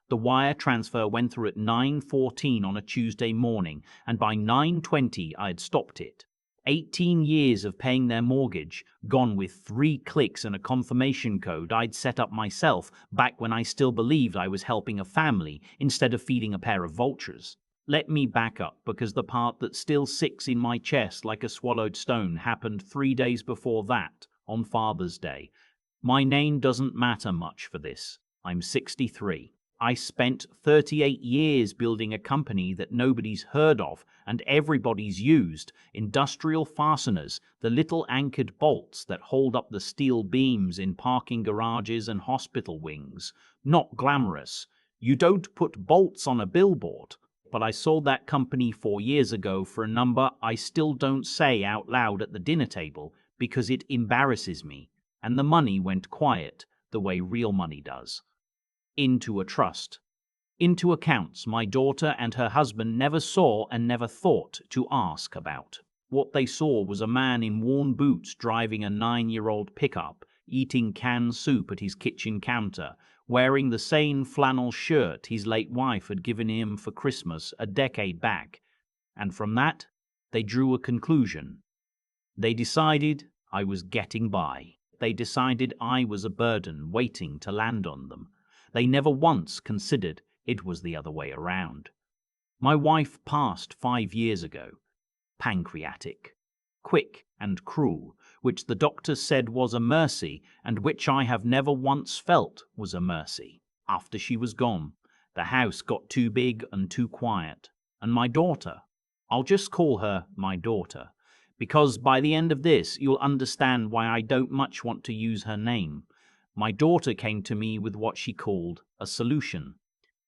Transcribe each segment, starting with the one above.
The wire transfer went through at 9:14 on a Tuesday morning, and by 9:20 I had stopped it. 18 years of paying their mortgage, gone with 3 clicks and a confirmation code I'd set up myself back when I still believed I was helping a family instead of feeding a pair of vultures. Let me back up, because the part that still sits in my chest like a swallowed stone happened 3 days before that, on Father's Day. My name doesn't matter much for this. I'm 63. I spent 38 years building a company that nobody's heard of and everybody's used. Industrial fasteners, the little anchored bolts that hold up the steel beams in parking garages and hospital wings. Not glamorous. You don't put bolts on a billboard. But I sold that company 4 years ago for a number I still don't say out loud at the dinner table because it embarrasses me. And the money went quiet, the way real money does. Into a trust. Into accounts my daughter and her husband never saw and never thought to ask about. What they saw was a man in worn boots driving a 9-year-old pickup, eating canned soup at his kitchen counter, wearing the same flannel shirt his late wife had given him for Christmas a decade back. And from that, they drew a conclusion. They decided I was getting by. They decided I was a burden waiting to land on them. They never once considered it was the other way around. My wife passed 5 years ago. Pancreatic. Quick and cruel, which the doctors said was a mercy, and which I have never once felt was a mercy. After she was gone, the house got too big and too quiet. And my daughter, I'll just call her my daughter, because by the end of this you'll understand why I don't much want to use her name. My daughter came to me with what she called a solution.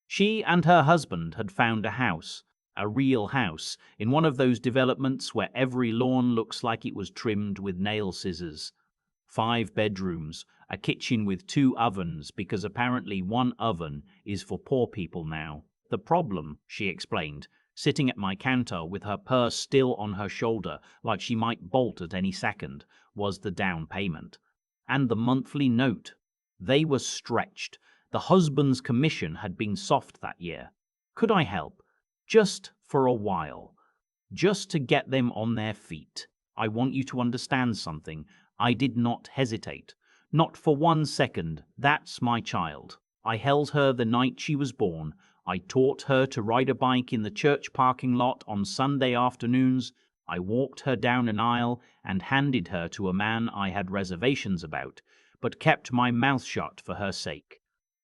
She and her husband had found a house, a real house, in one of those developments where every lawn looks like it was trimmed with nail scissors. 5 bedrooms, a kitchen with 2 ovens, because apparently 1 oven is for poor people now. The problem, she explained, sitting at my counter with her purse still on her shoulder like she might bolt at any second, was the down payment. And the monthly note. They were stretched. The husband's commission had been soft that year. Could I help? Just for a while. Just to get them on their feet. I want you to understand something. I did not hesitate. Not for 1 second. That's my child. I held her the night she was born. I taught her to ride a bike in the church parking lot on Sunday afternoons. I walked her down an aisle and handed her to a man I had reservations about, but kept my mouth shut for her sake.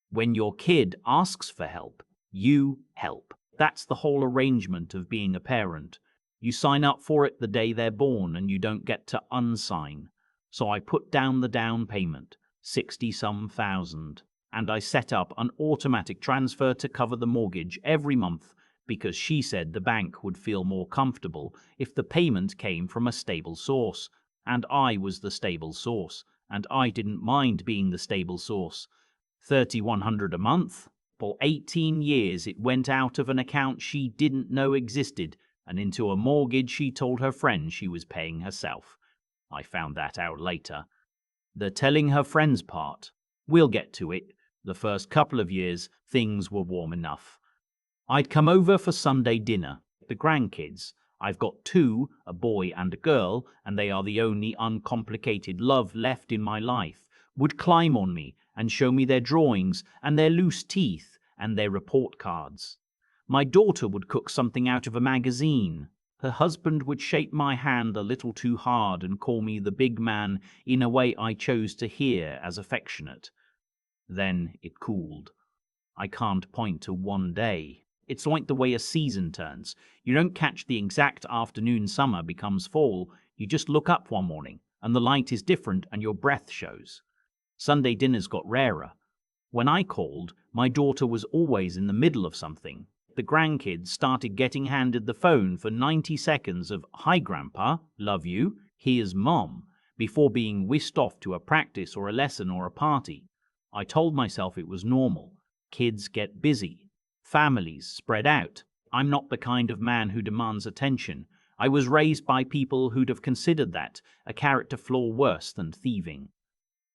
When your kid asks for help, you help. That's the whole arrangement of being a parent. You sign up for it the day they're born and you don't get to unsign. So I put down the down payment, 60-some thousand, and I set up an automatic transfer to cover the mortgage every month, because she said the bank would feel more comfortable if the payment came from a stable source, and I was the stable source, and I didn't mind being the stable source. $3,100 a month? For 18 years it went out of an account she didn't know existed and into a mortgage she told her friends she was paying herself. I found that out later. The telling her friends part. We'll get to it. The first couple of years, things were warm enough. I'd come over for Sunday dinner. The grandkids. I've got 2, a boy and a girl, and they are the only uncomplicated love left in my life, would climb on me and show me their drawings and their loose teeth and their report cards. My daughter would cook something out of a magazine. Her husband would shake my hand a little too hard and call me the big man in a way I chose to hear as affectionate. Then it cooled. I can't point to one day. It's like the way a season turns. You don't catch the exact afternoon summer becomes fall. You just look up one morning, and the light is different and your breath shows. Sunday dinners got rarer. When I called, my daughter was always in the middle of something. The grandkids started getting handed the phone for 90 seconds of, "Hi, Grandpa, love you, here's Mom," before being whisked off to a practice or a lesson or a party. I told myself it was normal. Kids get busy. Families spread out. I'm not the kind of man who demands attention. I was raised by people who'd have considered that a character flaw worse than thieving.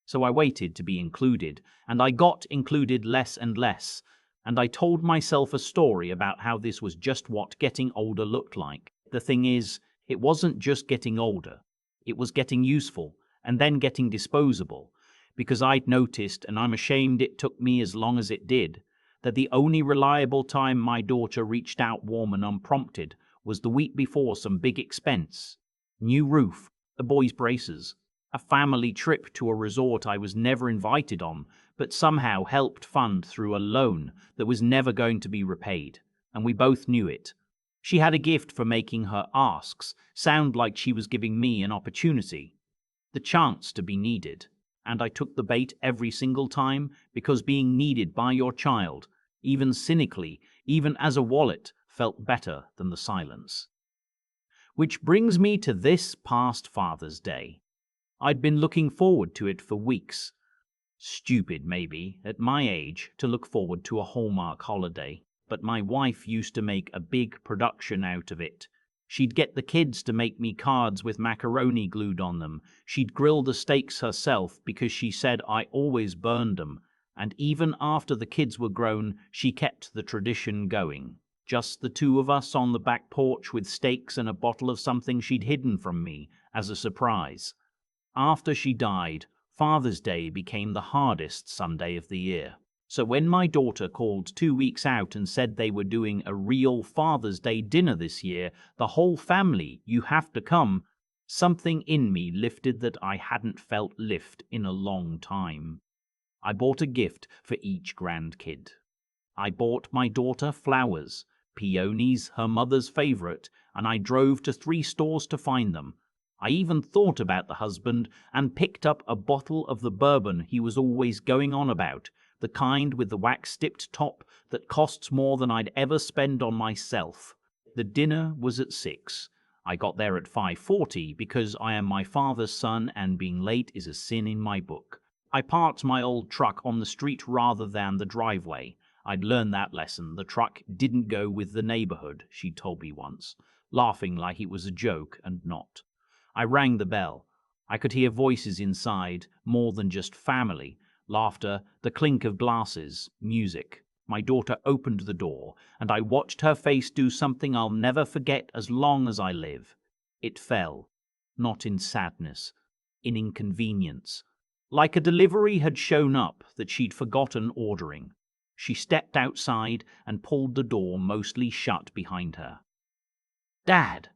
So I waited to be included, and I got included less and less. And I told myself a story about how this was just what getting older looked like. The thing is, it wasn't just getting older. It was getting useful, and then getting disposable. Because I'd noticed, and I'm ashamed it took me as long as it did, that the only reliable time my daughter reached out warm and unprompted was the week before some big expense. New roof, the boys' braces, a family trip to a resort I was never invited on, but somehow helped fund through a loan that was never going to be repaid, and we both knew it. She had a gift for making her asks sound like she was giving me an opportunity, the chance to be needed, and I took the bait every single time because being needed by your child, even cynically, even as a wallet, felt better than the silence. Which brings me to this past Father's Day. I'd been looking forward to it for weeks. Stupid, maybe, at my age, to look forward to a Hallmark holiday, but my wife used to make a big production out of it. She'd get the kids to make me cards with macaroni glued on them. She'd grill the steaks herself because she said I always burned them. And even after the kids were grown, she kept the tradition going. Just the two of us on the back porch with steaks and a bottle of something she'd hidden from me as a surprise. After she died, Father's Day became the hardest Sunday of the year. So when my daughter called 2 weeks out and said they were doing a real Father's Day dinner this year, the whole family, you have to come, something in me lifted that I hadn't felt lift in a long time. I bought a gift for each grandkid. I bought my daughter flowers, peonies, her mother's favorite, and I drove to 3 stores to find them. I even thought about the husband and picked up a bottle of the bourbon he was always going on about, the kind with the wax-tipped top that costs more than I'd ever spend on myself. The dinner was at 6. I got there at 5:40 because I am my father's son and being late is a sin in my book. I parked my old truck on the street rather than the driveway. I'd learned that lesson. The truck didn't go with the neighborhood, she told me once, laughing like it was a joke and not. I rang the bell. I could hear voices inside, more than just family, laughter, the clink of glasses, music. My daughter opened the door, and I watched her face do something I'll never forget as long as I live. It fell, not in sadness, in inconvenience. Like a delivery had shown up that she'd forgotten ordering. She stepped outside and pulled the door mostly shut behind her. "Dad,"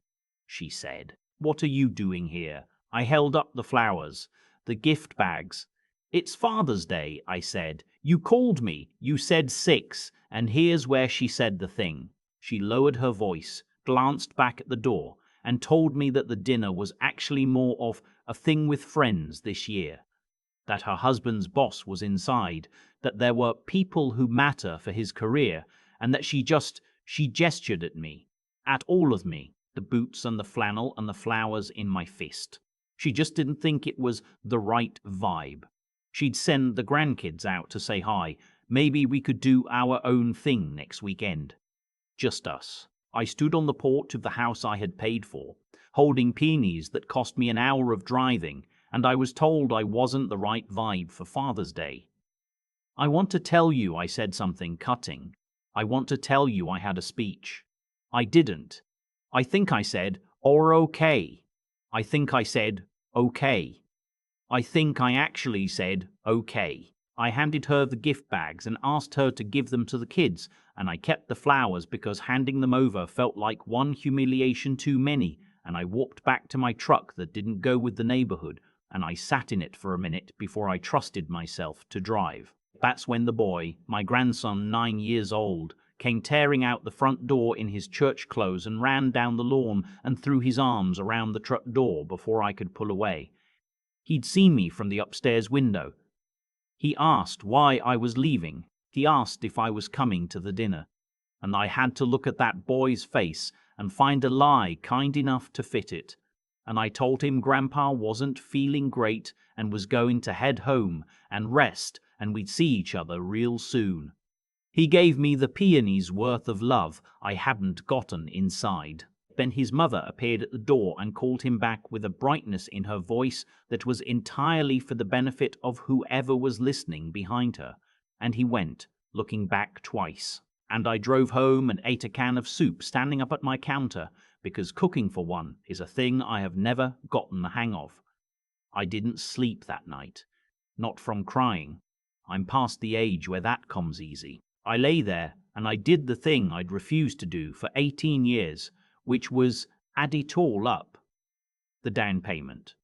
she said, "what are you doing here?" I held up the flowers, the gift bags. "It's Father's Day," I said. "You called me. You said 6, and here's where she said the thing." She lowered her voice, glanced back at the door, and told me that the dinner was actually more of a thing with friends this year. That her husband's boss was inside, that there were people who matter for his career, and that she gestured at me, at all of me, the boots and the flannel and the flowers in my fist. She just didn't think it was the right vibe. She'd send the grandkids out to say hi. Maybe we could do our own thing next weekend. Just us. I stood on the porch of the house I had paid for, holding peonies that cost me an hour of driving, and I was told I wasn't the right vibe for Father's Day. "I want to tell you," I said something cutting. "I want to tell you I had a speech." I didn't. I think I said, "or okay." I think I said, "okay." I think I actually said, "okay." I handed her the gift bags and asked her to give them to the kids, and I kept the flowers because handing them over felt like one humiliation too many, and I walked back to my truck that didn't go with the neighborhood, and I sat in it for a minute before I trusted myself to drive. That's when the boy, my grandson 9 years old, came tearing out the front door in his church clothes and ran down the lawn and threw his arms around the truck door before I could pull away. He'd seen me from the upstairs window. He asked why I was leaving. He asked if I was coming to the dinner. And I had to look at that boy's face and find a lie kind enough to fit it. And I told him Grandpa wasn't feeling great and was going to head home and rest, and we'd see each other real soon. He gave me the peony's worth of love I hadn't gotten inside. Then his mother appeared at the door and called him back with a brightness in her voice that was entirely for the benefit of whoever was listening behind her. And he went, looking back twice. And I drove home and ate a can of soup standing up at my counter, because cooking for one is a thing I have never gotten the hang of. I didn't sleep that night. Not from crying. I'm past the age where that comes easy. I lay there and I did the thing I'd refused to do for 18 years, which was add it all up. The down payment,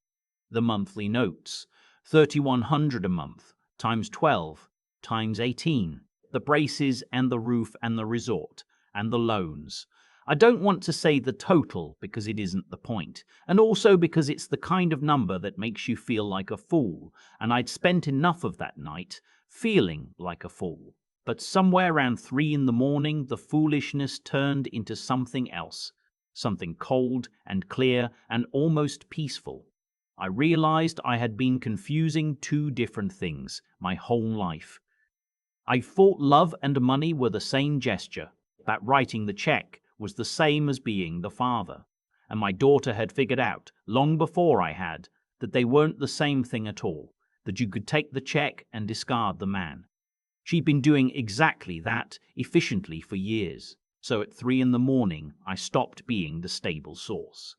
the monthly notes, 3,100 a month, times 12, times 18, the braces and the roof and the resort, and the loans. I don't want to say the total because it isn't the point, and also because it's the kind of number that makes you feel like a fool, and I'd spent enough of that night feeling like a fool. But somewhere around 3 in the morning, the foolishness turned into something else, something cold and clear and almost peaceful. I realized I had been confusing two different things my whole life. I thought love and money were the same gesture, that writing the check was the same as being the father, and my daughter had figured out, long before I had, that they weren't the same thing at all, that you could take the check and discard the man. She'd been doing exactly that efficiently for years, so at 3 in the morning I stopped being the stable source.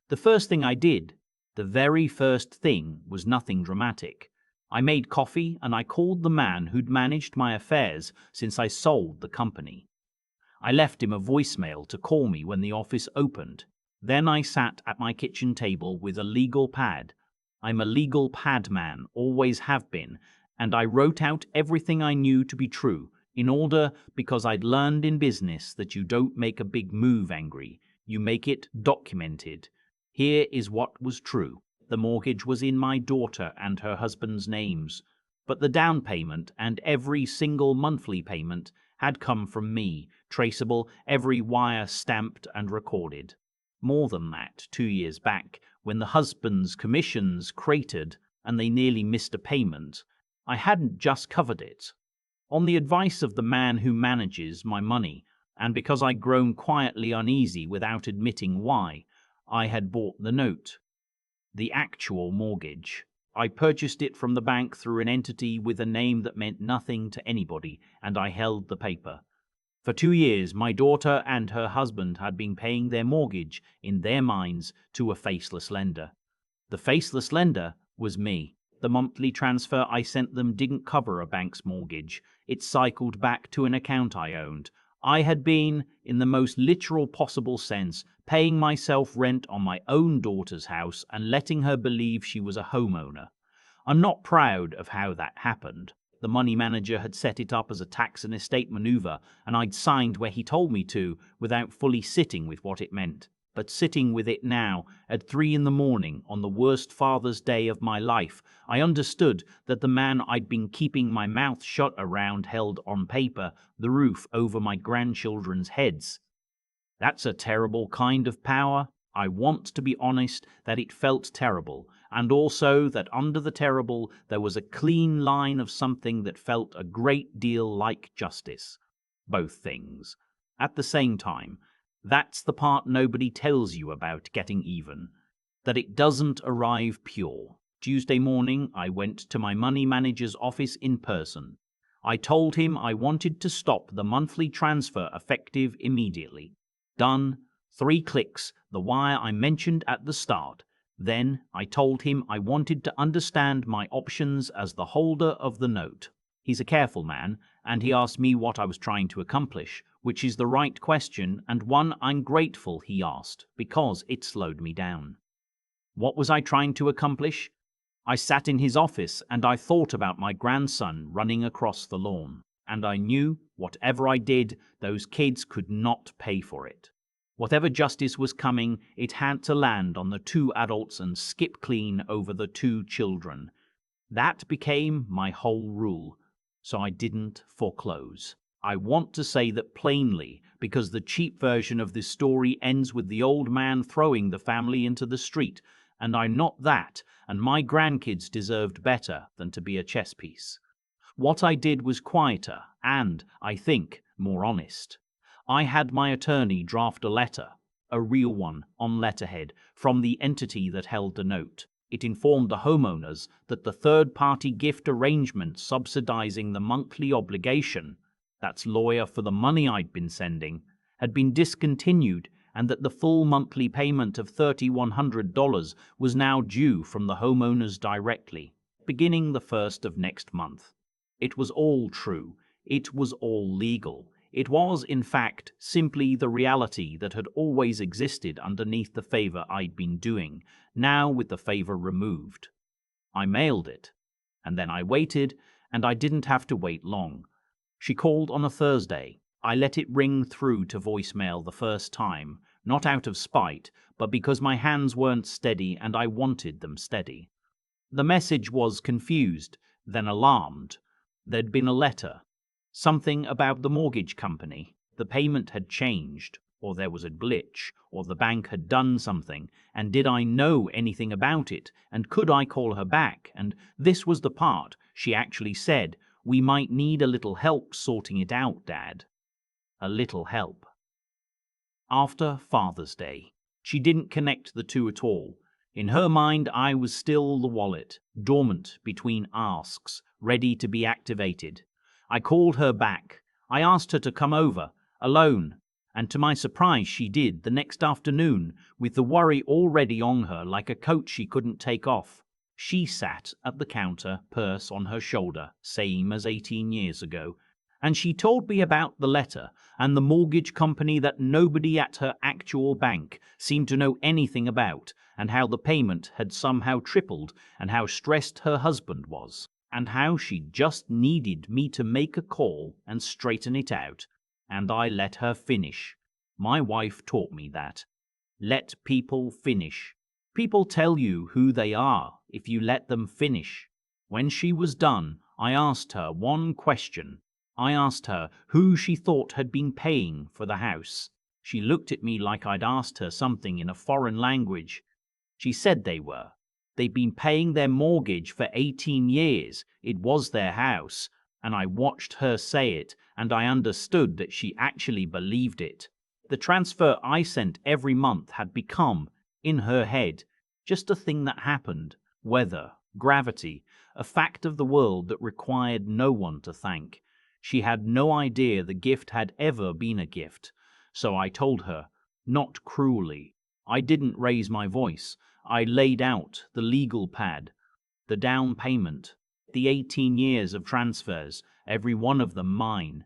The first thing I did, the very first thing, was nothing dramatic. I made coffee and I called the man who'd managed my affairs since I sold the company. I left him a voicemail to call me when the office opened. Then I sat at my kitchen table with a legal pad. I'm a legal pad man, always have been, and I wrote out everything I knew to be true, in order because I'd learned in business that you don't make a big move angry, you make it documented. Here is what was true. The mortgage was in my daughter and her husband's names, but the down payment and every single monthly payment had come from me, traceable, every wire stamped and recorded. More than that, 2 years back, when the husband's commissions cratered and they nearly missed a payment, I hadn't just covered it. On the advice of the man who manages my money, and because I'd grown quietly uneasy without admitting why, I had bought the note. The actual mortgage. I purchased it from the bank through an entity with a name that meant nothing to anybody, and I held the paper. For 2 years, my daughter and her husband had been paying their mortgage, in their minds, to a faceless lender. The faceless lender was me. The monthly transfer I sent them didn't cover a bank's mortgage. It cycled back to an account I owned. I had been, in the most literal possible sense, paying myself rent on my own daughter's house and letting her believe she was a homeowner. I'm not proud of how that happened. The money manager had set it up as a tax and estate maneuver, and I'd signed where he told me to without fully sitting with what it meant. But sitting with it now, at 3 in the morning, on the worst Father's Day of my life, I understood that the man I'd been keeping my mouth shut around held on paper the roof over my grandchildren's heads. That's a terrible kind of power. I want to be honest that it felt terrible, and also that under the terrible there was a clean line of something that felt a great deal like justice. Both things. At the same time, that's the part nobody tells you about getting even, that it doesn't arrive pure. Tuesday morning, I went to my money manager's office in person. I told him I wanted to stop the monthly transfer effective immediately. Done. 3 clicks, the wire I mentioned at the start. Then I told him I wanted to understand my options as the holder of the note. He's a careful man, and he asked me what I was trying to accomplish, which is the right question and one I'm grateful he asked, because it slowed me down. What was I trying to accomplish? I sat in his office and I thought about my grandson running across the lawn, and I knew, whatever I did, those kids could not pay for it. Whatever justice was coming, it had to land on the 2 adults and skip clean over the 2 children. That became my whole rule, so I didn't foreclose. I want to say that plainly, because the cheap version of this story ends with the old man throwing the family into the street, and I'm not that, and my grandkids deserved better than to be a chess piece. What I did was quieter and, I think, more honest. I had my attorney draft a letter, a real one, on letterhead, from the entity that held the note. It informed the homeowners that the third-party gift arrangement subsidizing the monthly obligation, that's lawyer for the money I'd been sending, had been discontinued and that the full monthly payment of $3,100 was now due from the homeowners directly, beginning the 1st of next month. It was all true. It was all legal. It was, in fact, simply the reality that had always existed underneath the favor I'd been doing, now with the favor removed. I mailed it, and then I waited, and I didn't have to wait long. She called on a Thursday. I let it ring through to voicemail the first time, not out of spite, but because my hands weren't steady and I wanted them steady. The message was confused, then alarmed. There'd been a letter. Something about the mortgage company. The payment had changed, or there was a glitch, or the bank had done something, and did I know anything about it, and could I call her back? And this was the part. She actually said, "We might need a little help sorting it out, Dad." A little help. After Father's Day. She didn't connect the two at all. In her mind, I was still the wallet, dormant between asks, ready to be activated. I called her back. I asked her to come over, alone, and to my surprise she did the next afternoon, with the worry already on her like a coat she couldn't take off. She sat at the counter, purse on her shoulder, same as 18 years ago, and she told me about the letter and the mortgage company that nobody at her actual bank seemed to know anything about, and how the payment had somehow tripled, and how stressed her husband was, and how she just needed me to make a call and straighten it out. And I let her finish. My wife taught me that. Let people finish. People tell you who they are if you let them finish. When she was done, I asked her one question. I asked her who she thought had been paying for the house. She looked at me like I'd asked her something in a foreign language. She said they were. They'd been paying their mortgage for 18 years. It was their house. And I watched her say it, and I understood that she actually believed it. The transfer I sent every month had become, in her head, just a thing that happened. Weather, gravity, a fact of the world that required no one to thank. She had no idea the gift had ever been a gift. So I told her, not cruelly. I didn't raise my voice. I laid out the legal pad, the down payment, the 18 years of transfers, every one of them mine.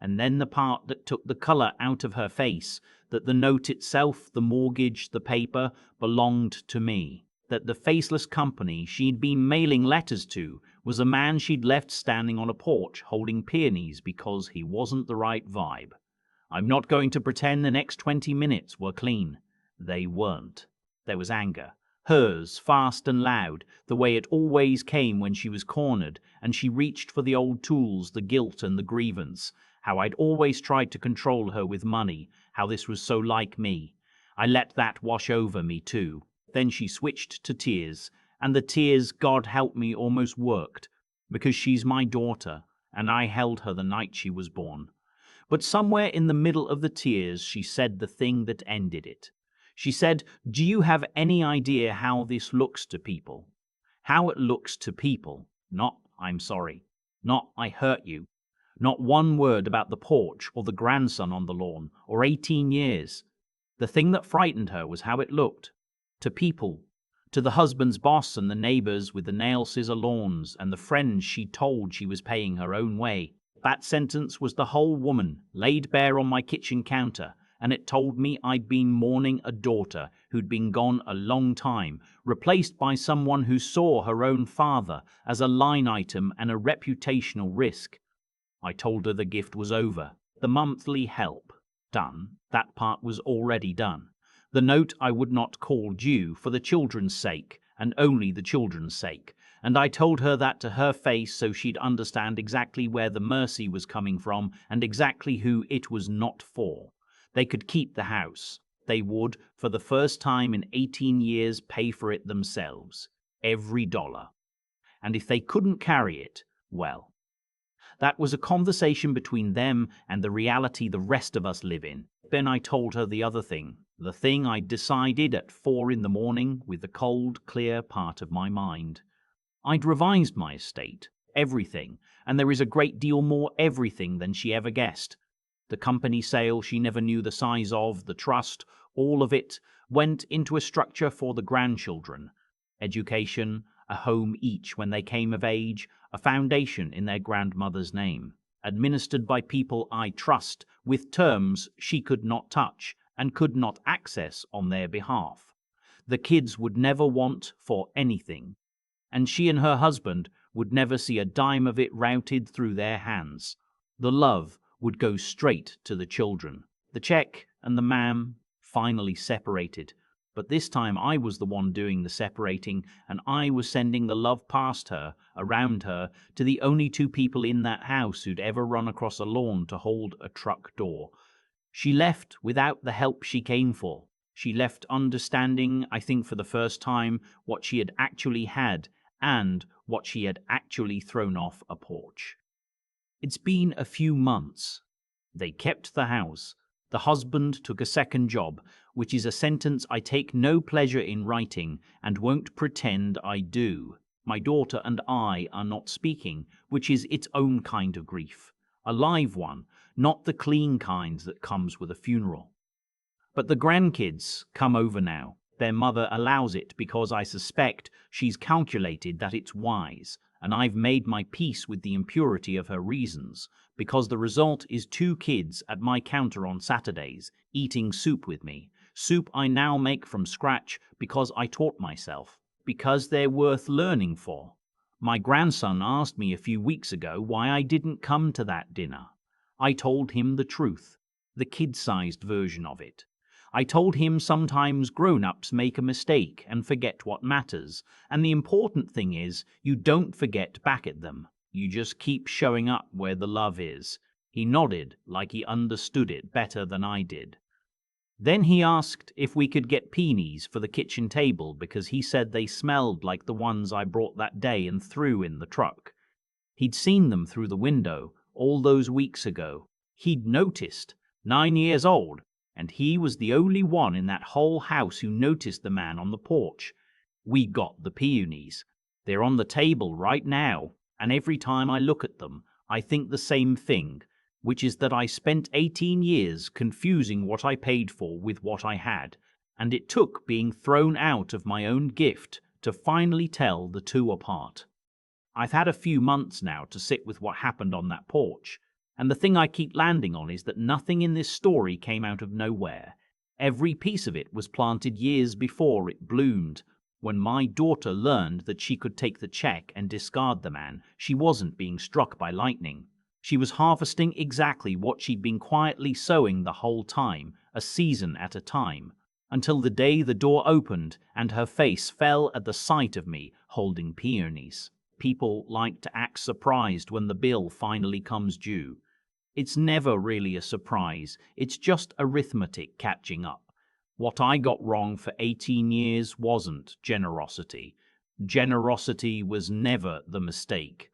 And then the part that took the color out of her face, that the note itself, the mortgage, the paper, belonged to me. That the faceless company she'd been mailing letters to was a man she'd left standing on a porch holding peonies because he wasn't the right vibe. I'm not going to pretend the next 20 minutes were clean. They weren't. There was anger. Hers, fast and loud, the way it always came when she was cornered, and she reached for the old tools, the guilt and the grievance. How I'd always tried to control her with money, how this was so like me. I let that wash over me too. Then she switched to tears, and the tears, God help me, almost worked, because she's my daughter, and I held her the night she was born. But somewhere in the middle of the tears, she said the thing that ended it. She said, "Do you have any idea how this looks to people? How it looks to people? Not, I'm sorry. Not, I hurt you. Not one word about the porch or the grandson on the lawn or 18 years. The thing that frightened her was how it looked. To people. To the husband's boss and the neighbors with the nail scissor lawns and the friends she told she was paying her own way. That sentence was the whole woman laid bare on my kitchen counter, and it told me I'd been mourning a daughter who'd been gone a long time, replaced by someone who saw her own father as a line item and a reputational risk. I told her the gift was over. The monthly help. Done. That part was already done. The note I would not call due for the children's sake, and only the children's sake. And I told her that to her face so she'd understand exactly where the mercy was coming from and exactly who it was not for. They could keep the house. They would, for the first time in 18 years, pay for it themselves. Every dollar. And if they couldn't carry it, well, that was a conversation between them and the reality the rest of us live in. Then I told her the other thing. The thing I decided at 4 in the morning with the cold, clear part of my mind. I'd revised my estate, everything, and there is a great deal more everything than she ever guessed. The company sale she never knew the size of, the trust, all of it, went into a structure for the grandchildren. Education, a home each when they came of age, a foundation in their grandmother's name, administered by people I trust, with terms she could not touch and could not access on their behalf. The kids would never want for anything, and she and her husband would never see a dime of it routed through their hands. The love would go straight to the children. The check and the ma'am finally separated, but this time I was the one doing the separating, and I was sending the love past her, around her, to the only two people in that house who'd ever run across a lawn to hold a truck door. She left without the help she came for. She left understanding, I think for the first time, what she had actually had and what she had actually thrown off a porch. It's been a few months. They kept the house. The husband took a second job, which is a sentence I take no pleasure in writing and won't pretend I do. My daughter and I are not speaking, which is its own kind of grief. A live one, not the clean kind that comes with a funeral. But the grandkids come over now. Their mother allows it because I suspect she's calculated that it's wise, and I've made my peace with the impurity of her reasons, because the result is two kids at my counter on Saturdays, eating soup with me, soup I now make from scratch because I taught myself, because they're worth learning for. My grandson asked me a few weeks ago why I didn't come to that dinner. I told him the truth, the kid-sized version of it. I told him sometimes grown-ups make a mistake and forget what matters, and the important thing is you don't forget back at them. You just keep showing up where the love is. He nodded like he understood it better than I did. Then he asked if we could get peonies for the kitchen table because he said they smelled like the ones I brought that day and threw in the truck. He'd seen them through the window all those weeks ago. He'd noticed, 9 years old, and he was the only one in that whole house who noticed the man on the porch. We got the peonies. They're on the table right now, and every time I look at them, I think the same thing, which is that I spent 18 years confusing what I paid for with what I had, and it took being thrown out of my own gift to finally tell the two apart. I've had a few months now to sit with what happened on that porch, and the thing I keep landing on is that nothing in this story came out of nowhere. Every piece of it was planted years before it bloomed. When my daughter learned that she could take the check and discard the man, she wasn't being struck by lightning. She was harvesting exactly what she'd been quietly sowing the whole time, a season at a time, until the day the door opened and her face fell at the sight of me holding peonies. People like to act surprised when the bill finally comes due. It's never really a surprise, it's just arithmetic catching up. What I got wrong for 18 years wasn't generosity. Generosity was never the mistake.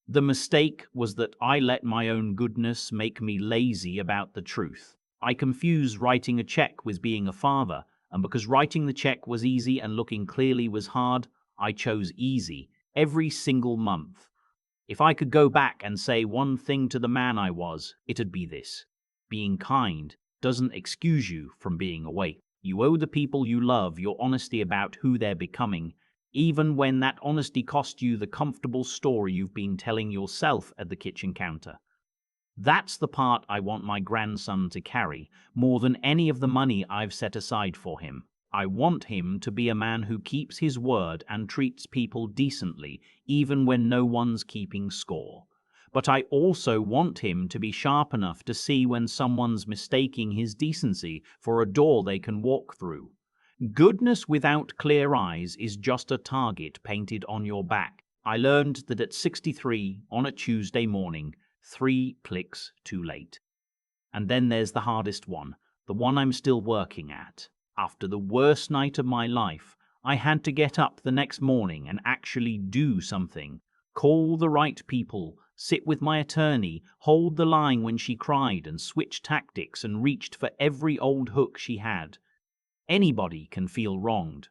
The mistake was that I let my own goodness make me lazy about the truth. I confused writing a check with being a father, and because writing the check was easy and looking clearly was hard, I chose easy every single month. If I could go back and say one thing to the man I was, it'd be this. Being kind doesn't excuse you from being awake. You owe the people you love your honesty about who they're becoming, even when that honesty cost you the comfortable story you've been telling yourself at the kitchen counter. That's the part I want my grandson to carry, more than any of the money I've set aside for him. I want him to be a man who keeps his word and treats people decently, even when no one's keeping score. But I also want him to be sharp enough to see when someone's mistaking his decency for a door they can walk through. Goodness without clear eyes is just a target painted on your back. I learned that at 63 on a Tuesday morning, 3 clicks too late. And then there's the hardest one, the one I'm still working at. After the worst night of my life, I had to get up the next morning and actually do something. Call the right people, sit with my attorney, hold the line when she cried and switch tactics and reached for every old hook she had. Anybody can feel wronged.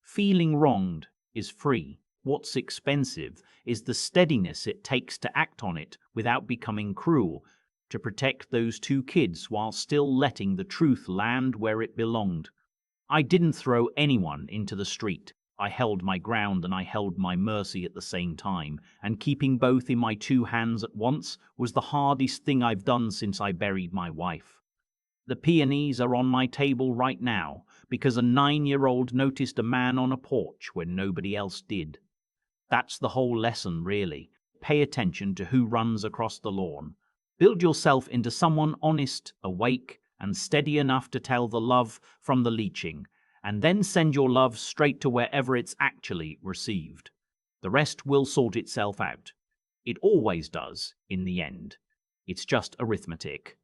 Feeling wronged is free. What's expensive is the steadiness it takes to act on it without becoming cruel, to protect those two kids while still letting the truth land where it belonged. I didn't throw anyone into the street. I held my ground and I held my mercy at the same time, and keeping both in my two hands at once was the hardest thing I've done since I buried my wife. The peonies are on my table right now because a 9-year-old noticed a man on a porch when nobody else did. That's the whole lesson, really. Pay attention to who runs across the lawn. Build yourself into someone honest, awake, and steady enough to tell the love from the leeching, and then send your love straight to wherever it's actually received. The rest will sort itself out. It always does, in the end. It's just arithmetic.